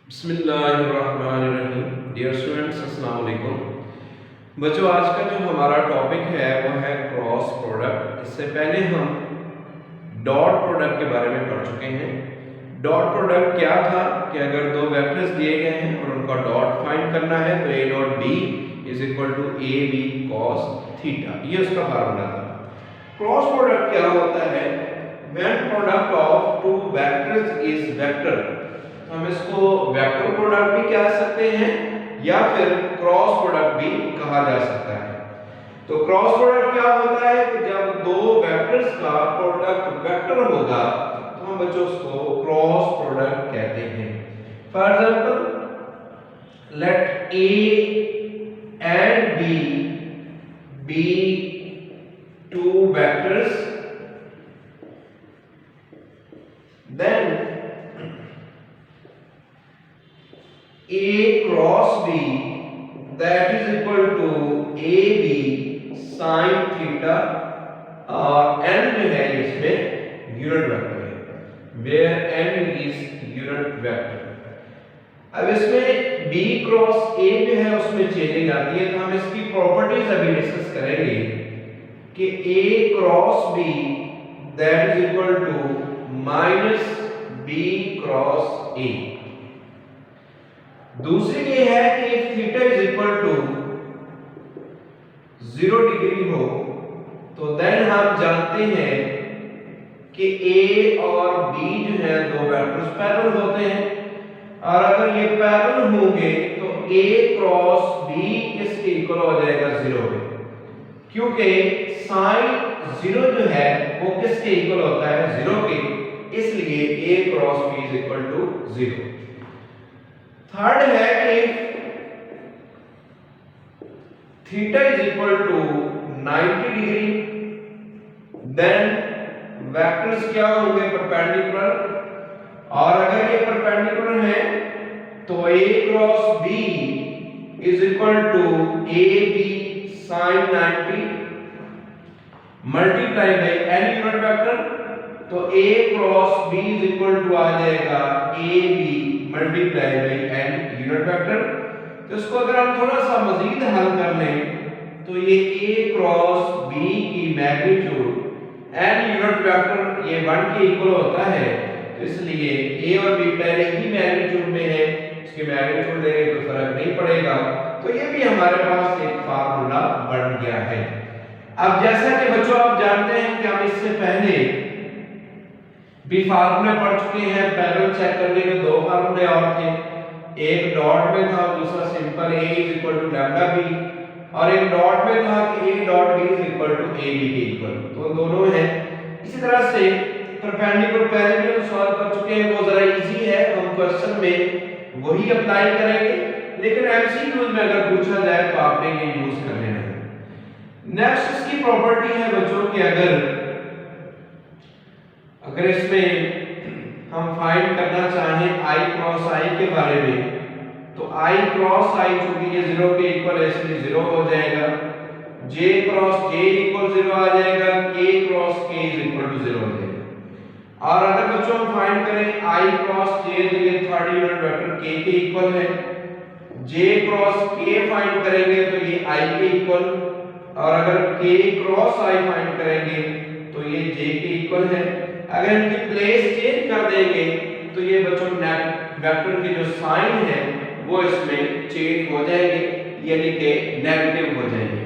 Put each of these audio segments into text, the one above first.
बिस्मिल्लाहिर्रहमानिर्रहीम। Dear students, अस्सलाम वालेकुम। बच्चों, आज का जो हमारा टॉपिक है वो है क्रॉस प्रोडक्ट। इससे पहले हम डॉट प्रोडक्ट के बारे में पढ़ चुके हैं। डॉट प्रोडक्ट क्या था कि अगर दो वेक्टर्स दिए गए हैं और उनका डॉट फाइंड करना है तो a dot b is equal to A B cos theta, ये उसका फार्मूला था। क्रॉस प्रोडक्ट क्या होता है? When product of two vectors is vector. हम इसको वेक्टर प्रोडक्ट भी कह सकते हैं या फिर क्रॉस प्रोडक्ट भी कहा जा सकता है। तो क्रॉस प्रोडक्ट क्या होता है कि जब दो वेक्टर्स का प्रोडक्ट वेक्टर होगा तो हम बच्चों उसको क्रॉस प्रोडक्ट कहते हैं। For example, let A and B two vectors, then A cross B that is equal to AB sin theta, और n जो है इसमें यूनिट वेक्टर है, where n is unit vector. अब इसमें B क्रॉस A जो है उसमें चेंजिंग आती है, तो हम इसकी प्रॉपर्टीज अभी डिस्कस करेंगे कि A cross B that is equal to minus B cross A। दूसरी ये है कि if theta is equal to 0 degree हो तो देन हम जानते हैं कि A और B जो है दो वेक्टर्स पैरेलल होते हैं, और अगर ये पैरेलल होंगे तो A क्रॉस B किसके इक्वल हो जाएगा? 0 के, क्योंकि साइन 0 जो है वो किसके इक्वल होता है? 0 के, इसलिए A cross B is equal to 0। Third है कि theta is equal to 90 degree, then vectors क्या होंगे? परपेंडिकुलर, और अगर ये परपेंडिकुलर है तो A cross B is equal to A B sine 90 multiply by n unit vector, तो A cross B is equal to आ जाएगा A B multiply by n unit vector. तो इसको अगर हम थोड़ा सा मजीद हल कर लें तो ये A क्रॉस B की मैग्नीट्यूड n यूनिट वेक्टर ये 1 के इक्वल होता है, तो इसलिए A और B पहले ही मैग्नीट्यूड में है, इसके मैग्नीट्यूड लेंगे तो फर्क नहीं पड़ेगा। तो ये भी हमारे पास एक फार्मूला बन गया है। अब जैसा कि बच्चों आप जानते हैं कि हम इससे पहले भी फार्मूले पढ़ चुके हैं। पैरेलल चेक करने के दो फार्मूले और थे, एक डॉट में था और दूसरा simple A is equal to lambda B, और एक डॉट में था कि A dot B is equal to AB के इक्वल, तो दोनों हैं। इसी तरह से परपेंडिकुलर पहले भी हम सॉल्व कर चुके हैं, वो जरा इजी है, हम क्वेश्चन में वही अप्लाई करेंगे, लेकिन एमसीक्यूज में अगर पूछा जाए तो आपने ये यूज कर लेना है। नेक्स्ट इसकी प्रॉपर्टी है बच्चों कि अगर इसमें हम फाइंड करना चाहें I क्रॉस I के बारे में, तो I क्रॉस I चूंकि ये 0 के इक्वल है इसलिए 0 हो जाएगा, J क्रॉस J इक्वल 0 आ जाएगा, K cross K is equal to 0 हो जाएगा। और अगर बच्चों हम फाइंड करें I क्रॉस J, तो ये थर्ड यूनिट वेक्टर K के इक्वल है, J क्रॉस K फाइंड करेंगे तो ये I के इक्वल, और अगर K क्रॉस I फाइंड करेंगे तो ये J के इक्वल है। अगर इनकी प्लेस चेंज कर देंगे तो ये बच्चों वेक्टर के जो साइन है वो इसमें चेंज हो जाएंगे, यानी कि नेगेटिव हो जाएंगे।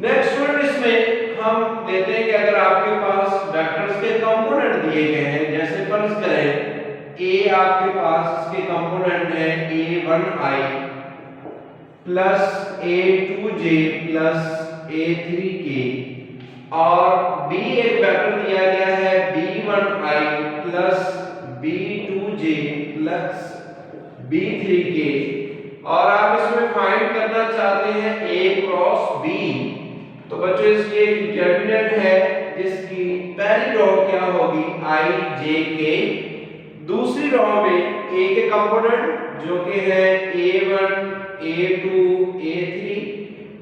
नेक्स्ट स्टूडेंट, इसमें हम लेते हैं कि अगर आपके पास वेक्टर्स के कंपोनेंट दिए गए हैं, जैसे फर्ज करें A आपके पास इसके कंपोनेंट है A1i plus A2j plus A3k, और B एक वेक्टर दिया गया है B1i plus B2j plus B3k, और आप इसमें फाइंड करना चाहते हैं A क्रॉस B, तो बच्चों इसकी एक डिटरमिनेंट है जिसकी पहली रो क्या होगी? I J K, दूसरी रो में A के कंपोनेंट जो कि है A1 A2 A3,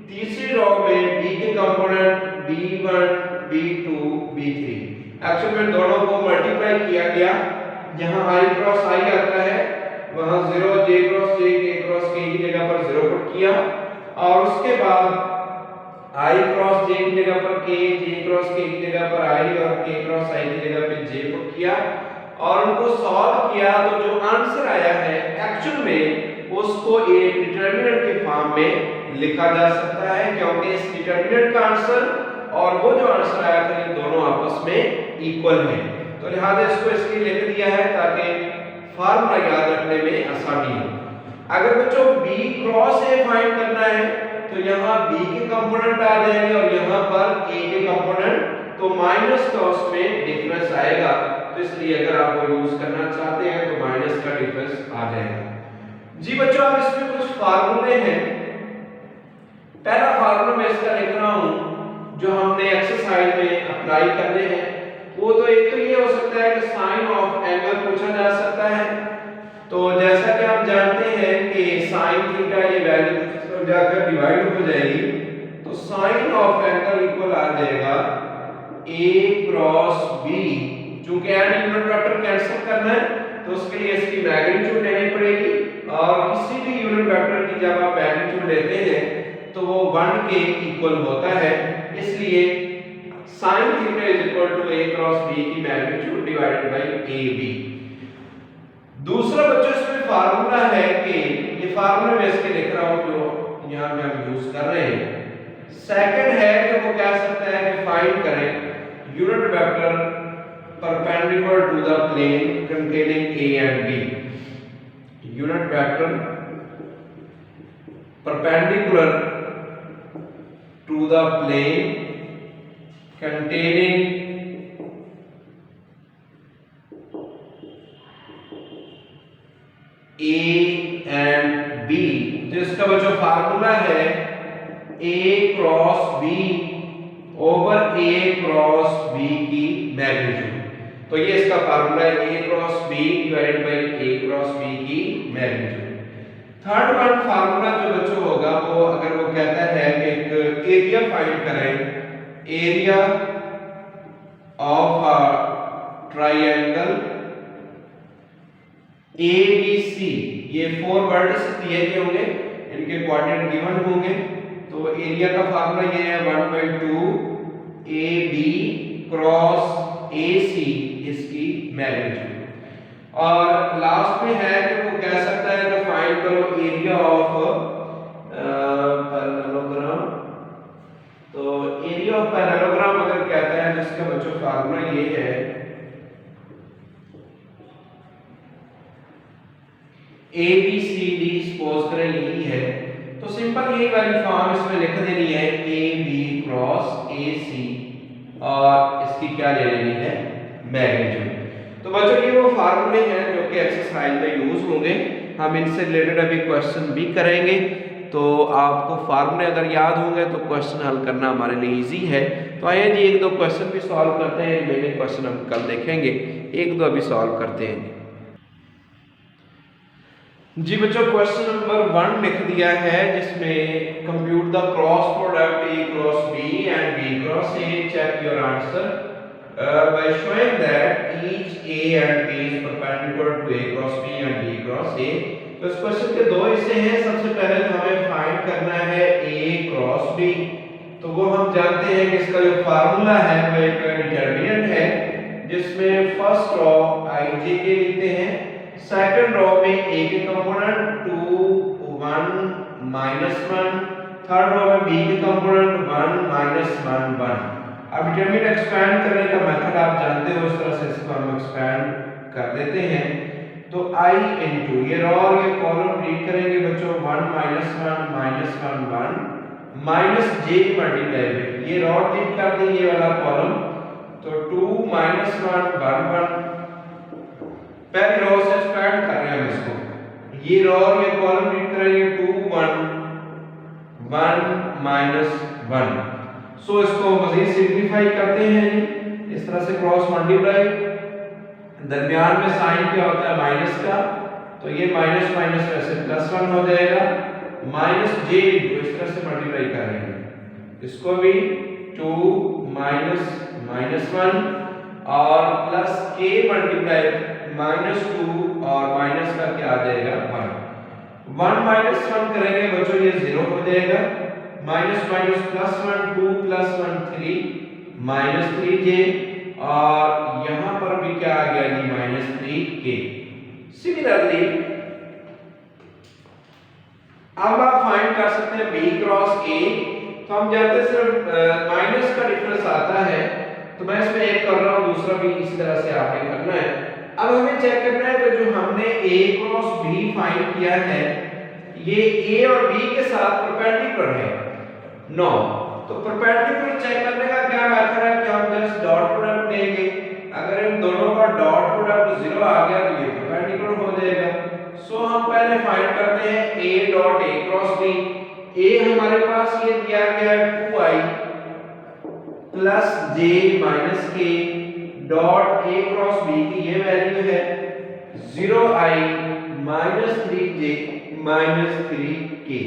तीसरी रो में B के component B1 B2 B3। Actually में दोनों को मल्टीप्लाई किया गया, यहाँ I क्रॉस I आता है वहां 0 j cross j k cross k की जगह पर 0 पुट किया और उसके बाद i क्रॉस j की जगह पर k, j क्रॉस k की जगह पर i और k क्रॉस i की जगह पे j पुट किया और उनको सॉल्व किया तो जो आंसर आया है एक्चुअल में उसको एक डिटरमिनेंट के फॉर्म में लिखा जा सकता है, क्योंकि इस डिटरमिनेंट का आंसर और वो जो आंसर आया था ये दोनों आपस में इक्वल हैं। तो लिहाजा इसको इसलिए लिख दिया है ताकि फार्मूला याद रखने में आसानी हो। अगर बच्चों b क्रॉस a फाइंड करना है तो यहाँ b के कंपोनेंट आ जाएंगे और यहाँ पर a के कंपोनेंट, तो माइनस का उसमें डिफरेंस आएगा, तो इसलिए अगर आप वो यूज करना चाहते हैं तो माइनस का डिफरेंस आ जाएगा। जी बच्चों अब इसमें कुछ फार्मूले हैं। पहला फार्मूला मैं इसका लिख रहा हूं जो हमने एक्सरसाइज में अप्लाई करने हैं, वो तो एक तो ये हो सकता है कि साइन ऑफ एंगल पूछा जा सकता है। तो जैसा कि आप जानते हैं कि साइन थीटा ये वैल्यू जाकर डिवाइड हो जाएगी, तो साइन ऑफ एंगल इक्वल आ जाएगा a क्रॉस b। चूंकि n यूनिट वेक्टर कैंसिल करना है तो उसके लिए इसकी मैग्नीट्यूड लेनी पड़ेगी और किसी भी यूनिट वेक्टर की जब आप मैग्नीट्यूड लेते हैं तो वो 1 के इक्वल होता है, इसलिए sin theta is equal to a cross b की मैग्नीट्यूड डिवाइडेड बाय ab। दूसरा बच्चों इसमें फार्मूला है कि ये फार्मूला मैं इसके लिख रहा हूं जो यहां पे हम यूज कर रहे हैं। सेकंड है कि वो कह सकता है कि फाइंड करें unit vector perpendicular to the plane containing a and b। Unit vector perpendicular to the plane containing a and b, तो इसका बच्चों फार्मूला है a cross b over a cross b की मैग्नीट्यूड। तो ये इसका फार्मूला है a cross b divided by a cross b की मैग्नीट्यूड। थर्ड वन फार्मूला जो बच्चों होगा वो अगर वो कहता है कि एक एरिया फाइंड करें, area of a triangle ABC, ये 4 वर्टिसेस दिए गए होंगे, इनके कोऑर्डिनेट गिवन होंगे, तो एरिया का फार्मूला ये है 1/2 AB क्रॉस AC इसकी मैग्नीट्यूड। और लास्ट में है कि वो कह सकता है कि फाइंड करो एरिया ऑफ पैरेललोग्राम। तो एरिया ऑफ पैरेललोग्राम अगर कहता है जिसका बच्चों फार्मूला ये है ABCD, सपोज करें यही है तो सिंपल यही वाली फॉर्म इसमें लिख देनी है AB क्रॉस AC और इसकी क्या ले लेनी है मैग्नीट्यूड। तो बच्चों ये वो फार्मूले हैं जो कि एक्सरसाइज में यूज होंगे, हम इनसे रिलेटेड अभी क्वेश्चन भी करेंगे। तो आपको फार्मूले अगर याद होंगे तो क्वेश्चन हल करना हमारे लिए इजी है। तो आइए जी एक दो क्वेश्चन भी सॉल्व करते हैं, मेरे क्वेश्चन हम कल देखेंगे, एक दो अभी सॉल्व करते हैं जी बच्चों। क्वेश्चन नंबर 1 लिख दिया है जिसमें compute the cross product A cross B and B cross A, check your answer by showing that each A and B is perpendicular to A cross B and B cross A। तो इस question के दो हिस्से हैं। सबसे पहले तो हमें फाइंड करना है A क्रॉस B, तो वो हम जानते हैं कि इसका जो फार्मूला है वो एक डिटरमिनेंट है जिसमें फर्स्ट रो ij के लिखते हैं, सेकंड रो में A के कंपोनेंट 2 1 -1, थर्ड रो में B के कंपोनेंट 1 -1 1। अब डिटरमिनेंट एक्सपैंड करने का मेथड आप जानते हो, इस तरह से इसको हम एक्सपैंड कर देते हैं। तो i इनटू ये रो और ये कॉलम रीड करेंगे बच्चों 1 -1 -1 1 माइनस j मल्टीप्लाई में ये रो रीड कर देंगे ये वाला कॉलम, तो 2 -1 1 1। पहली रो से एक्सपैंड कर रहे हैं हम इसको, ये रो और ये कॉलम रीड करेंगे 2 1 1 -1। सो इसको मजीद सिंपलीफाई करते हैं इस तरह से क्रॉस मल्टीप्लाई, दरमियान में साइन क्या होता है माइनस का, तो ये माइनस माइनस वैसे +1 हो जाएगा, माइनस j इस तरह से मल्टीप्लाई करेंगे इसको भी 2 -1 और प्लस k मल्टीप्लाई -2 और माइनस का क्या आ जाएगा 1 1 माइनस 1 करेंगे बच्चों ये 0 हो जाएगा minus minus plus 1 2 plus 1 3 -3j और यहां पर भी क्या आ गया जी -3k। सिमिलरली अब आप फाइंड कर सकते हैं b क्रॉस a। तो हम जानते हैं सिर्फ माइनस का डिफरेंस आता है तो मैं इसमें एक कर रहा हूं दूसरा भी इसी तरह से आपने करना है। अब हमें चेक करना है कि जो हमने a क्रॉस b फाइंड किया है ये a और b के साथ परपेंडिकुलर है 9। तो परपेंडिकुलर चेक करने का क्या मेथड है कि हम जस्ट डॉट प्रोडक्ट लेंगे। अगर इन दोनों का डॉट प्रोडक्ट 0 आ गया तो ये परपेंडिकुलर हो जाएगा। सो हम पहले फाइंड करते हैं a dot a cross b। a हमारे पास ये दिया गया है 2i plus j minus k dot a cross b की ये वैल्यू है 0i minus 3j minus 3k।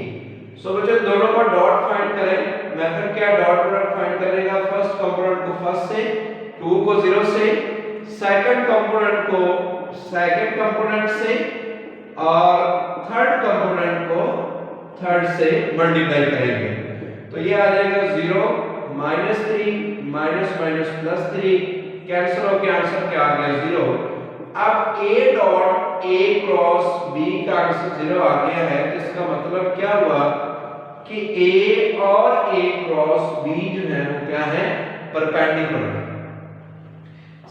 सो बच्चों दोनों का डॉट फाइंड करें। मेथड क्या डॉट प्रोडक्ट फाइंड करने का फर्स्ट कंपोनेंट को फर्स्ट से 2 को 0 से सेकंड कंपोनेंट को सेकंड कंपोनेंट से और थर्ड कंपोनेंट को थर्ड से मल्टीप्लाई करेंगे तो ये आ जाएगा 0 -3 माइनस माइनस प्लस 3 कैंसिल होकर आंसर क्या आ गया 0। अब a dot a cross b का आंसर 0 आ गया है तो इसका मतलब क्या हुआ कि a और a क्रॉस b जो है वो क्या है परपेंडिकुलर है।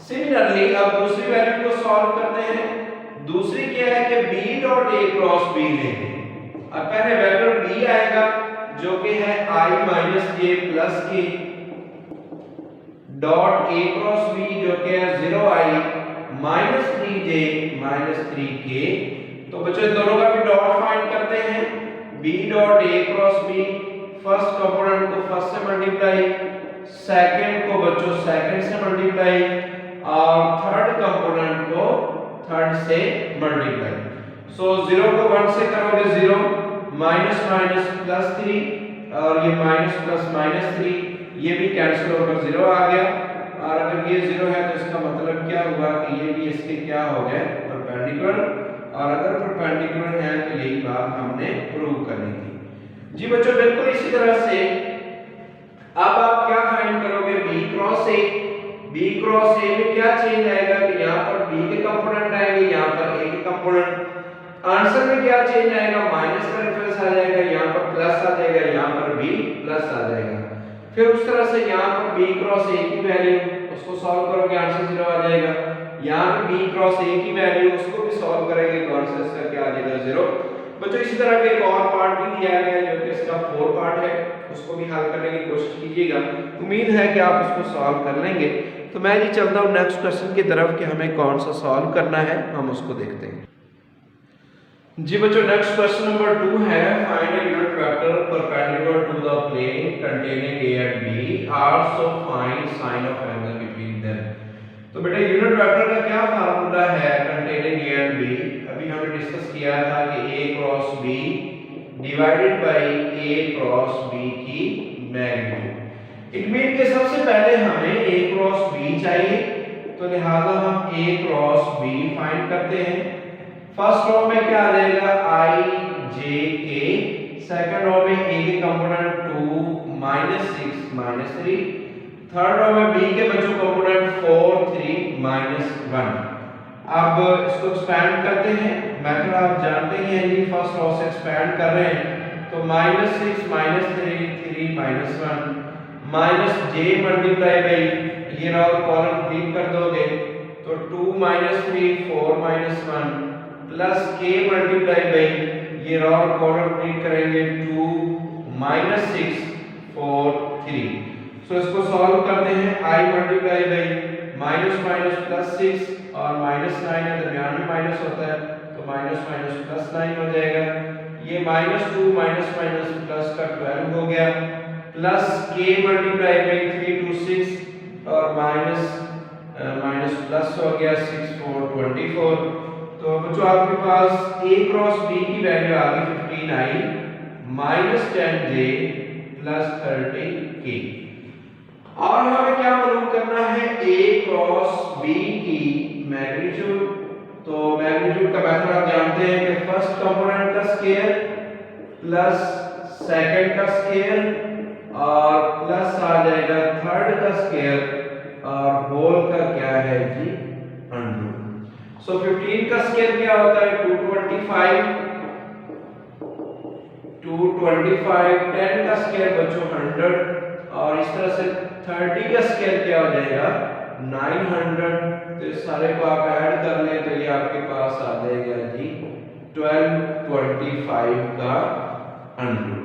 सिमिलरली अब दूसरी वैल्यू को सॉल्व करते हैं। दूसरी क्या है कि b dot a cross b लेंगे। अब पहले वेक्टर b आएगा जो कि है i minus j plus k dot a cross b जो कि है 0i minus 3j minus 3k। तो बच्चों दोनों का भी डॉट फाइंड करते हैं। b dot a cross b first component को फर्स्ट से मल्टीप्लाई सेकंड को बच्चों सेकंड से मल्टीप्लाई और थर्ड कंपोनेंट को थर्ड से मल्टीप्लाई। सो 0 को 1 से करोगे 0 माइनस माइनस प्लस 3 और ये माइनस प्लस माइनस 3 ये भी कैंसिल होकर 0 आ गया। और अगर ये 0 है तो इसका मतलब क्या हुआ कि ये भी इसके क्या हो गए परपेंडिकुलर। और अगर परपेंडिकुलर है तो यही बात हमने प्रूव करनी थी जी बच्चों। बिल्कुल इसी तरह से अब आप क्या फाइंड करोगे b cross a। b cross a में क्या चेंज आएगा कि यहाँ पर b के कंपोनेंट आएंगे यहाँ पर a के कंपोनेंट। आंसर में क्या चेंज आएगा माइनस का डिफरेंस आ जाएगा यहाँ पर प्लस आ जाएगा यहाँ पर b प्लस आ जाएगा। फिर उस तरह से यहाँ पर b क्रॉस a की वैल्यू उसको सॉल्व करोगे आंसर 0 आ जाएगा। यहाँ पे b क्रॉस a की वैल्यू उसको भी सॉल्व करेंगे तो आंसर इसका क्या आ जाएगा 0। बच्चों इसी तरह का एक और पार्ट भी दिया गया है जो कि इसका 4 पार्ट है उसको भी हल करने की कोशिश कीजिएगा। उम्मीद है कि आप उसको सॉल्व कर लेंगे। तो मैं जी चलता हूँ नेक्स्ट क्वेश्चन की तरफ कि हमें कौन सा सॉल्व करना है हम उसको देखते हैं जी बच्चों। नेक्स्ट क्वेश्चन नंबर 2 है find a unit vector perpendicular to the plane containing a and b also find sine of angle between them. तो बेटा यूनिट वेक्टर का क्या फार्मूला है कंटेनिंग a and b। अभी हमने डिस्कस किया था कि a cross b divided by a cross b की मैग्नीट्यूड। इट मीन कि सबसे पहले हमें a क्रॉस b चाहिए तो लिहाजा हम a क्रॉस b फाइंड करते हैं। फर्स्ट रो में क्या आ जाएगा i j k second row में a के कंपोनेंट 2 -6 -3 थर्ड रो में b के बच्चों कंपोनेंट 4 3 -1। अब इसको एक्सपेंड करते हैं। मेथड आप जानते ही हैं जी फर्स्ट रो से एक्सपेंड कर रहे हैं तो -6 -3 3 -1 -j मल्टीप्लाई बाय ये रो कॉलम फ्लिप कर दोगे तो 2 -3 4 -1 प्लस k मल्टीप्लाई बाय ये रो कॉलम फ्लिप करेंगे 2 -6 4 3। सो इसको सॉल्व करते हैं i multiply by minus minus plus 6 और -9 है दरमियान में माइनस होता है तो माइनस माइनस प्लस 9 हो जाएगा। ये -2 माइनस माइनस प्लस का 12 हो गया प्लस k मल्टीप्लाई बाय 3 2 6 और माइनस माइनस प्लस हो गया 6 4 24। तो बच्चों आपके पास a क्रॉस b की वैल्यू आ गई 15i -10j +30k। और हमें क्या मालूम करना है, a क्रॉस b की मैग्नीट्यूड। तो मैग्नीट्यूड का मेथड आप जानते हैं कि फर्स्ट कंपोनेंट का स्क्वायर प्लस सेकंड का स्क्वायर और प्लस आ जाएगा थर्ड का स्क्वायर और होल का क्या है जी, 100। सो 15 का स्क्वायर क्या होता है, 225, 225, 10 का स्क्वायर बच्चों 100 और इस तरह से 30 का स्क्वायर क्या हो जाएगा, 900। तो इस सारे को आप ऐड कर लें तो ये आपके पास आ जाएगा जी 1225 का अंडरूट।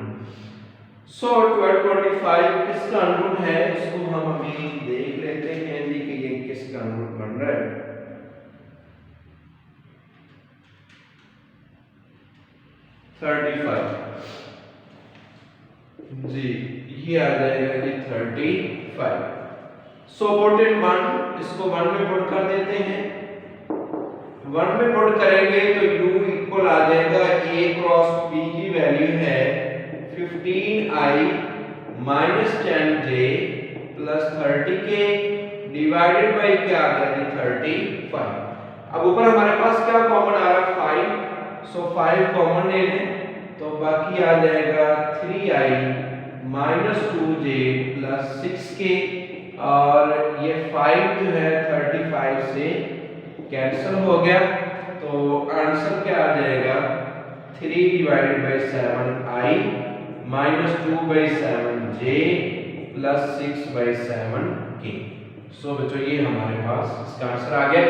सो 1225 किसका अंडरूट है, इसको हम अभी देख लेते हैं जी कि ये किसका अंडरूट बन रहा है। जी ये आ जाएगा जी 35। सो पुट इन 1, इसको 1 में पुट कर देते हैं। 1 में पुट करेंगे तो u इक्वल आ जाएगा a क्रॉस b की वैल्यू है 15i minus 10j plus 30k divided by क्या आ गया जी 35। अब ऊपर हमारे पास क्या कॉमन आ रहा है 5, सो 5 कॉमन ले लें तो बाकी आ जाएगा 3i minus 2j plus 6k और ये 5 जो है 35 से कैंसिल हो गया तो आंसर क्या आ जाएगा 3 divided by 7i minus 2/7j plus 6/7k। सो बच्चों ये हमारे पास इसका आंसर आ गया।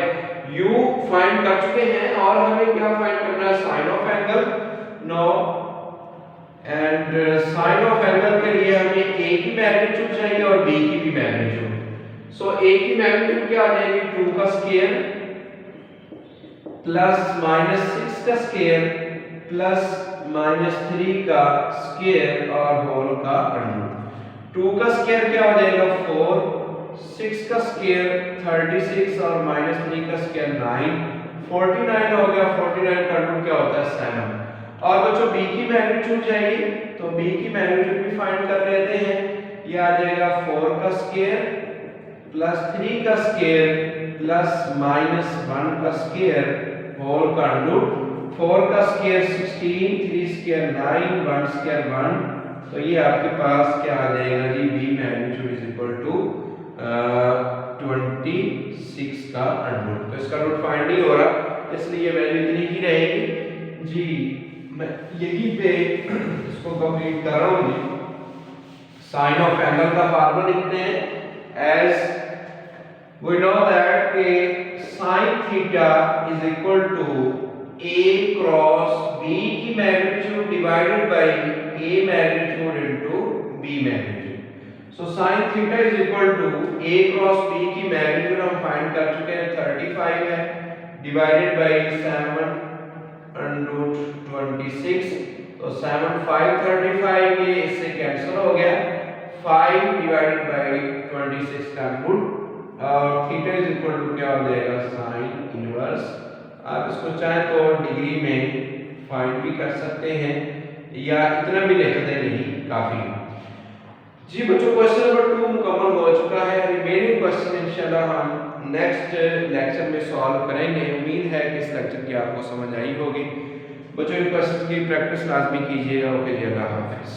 u फाइंड कर चुके हैं और हमें क्या फाइंड करना है, sine of angle. No and sine of angle के लिए हमें a की मैग्नीट्यूड चाहिए और b की भी मैग्नीट्यूड। सो a की मैग्नीट्यूड क्या आ जाएगी 2 का स्क्वायर प्लस माइनस 6 का स्क्वायर प्लस माइनस 3 का स्क्वायर और होल का अंडर। 2 का स्क्वायर क्या हो जाएगा 4, 6 का स्क्वायर 36 और माइनस 3 का स्क्वायर 9, 49 हो गया। 49 का अंडर क्या होता है 7। और बच्चों b की मैग्नीट्यूड चाहिए तो b की मैग्नीट्यूड भी फाइंड कर लेते हैं। ये आ जाएगा 4 का स्क्वायर प्लस 3 का स्क्वायर प्लस माइनस 1 का स्क्वायर होल का अंडर। 4 का स्क्वायर 16, 3 स्क्वायर 9, 1 स्क्वायर 1। तो ये आपके पास क्या आ जाएगा जी b magnitude is equal to 26 का अंडर। तो इसका रूट फाइंड नहीं हो रहा इसलिए वैल्यू इतनी ही रहेगी जी। मैं यहीं पे इसको कंप्लीट कर रहा हूँ जी। साइन ऑफ एंगल का फार्मूला लिखते हैं एज वी नो दैट के sine theta is equal to a cross b की magnitude divided by a magnitude into b magnitude. So sine theta is equal to a cross b की magnitude हम find कर चुके हैं 35 है divided by 7 root 26। तो 7 5 35 ये इससे कैंसिल हो गया। 5 डिवाइडेड बाय 26 का रूट और थीटा इज इक्वल टू क्या हो जाएगा साइन इनवर्स। आप इसको चाहे तो डिग्री में फाइंड भी कर सकते हैं या इतना भी लिख दें नहीं काफी जी। बच्चों क्वेश्चन नंबर 2 मुकम्मल हो चुका है। रिमेनिंग क्वेश्चन इंशाल्लाह हम नेक्स्ट लेक्चर में सॉल्व करेंगे। उम्मीद है कि इस लेक्चर की आपको समझ आई होगी। बच्चों इन क्वेश्चन की प्रैक्टिस लाजमी कीजिएगा। ओके जी, अल्लाह हाफिज़।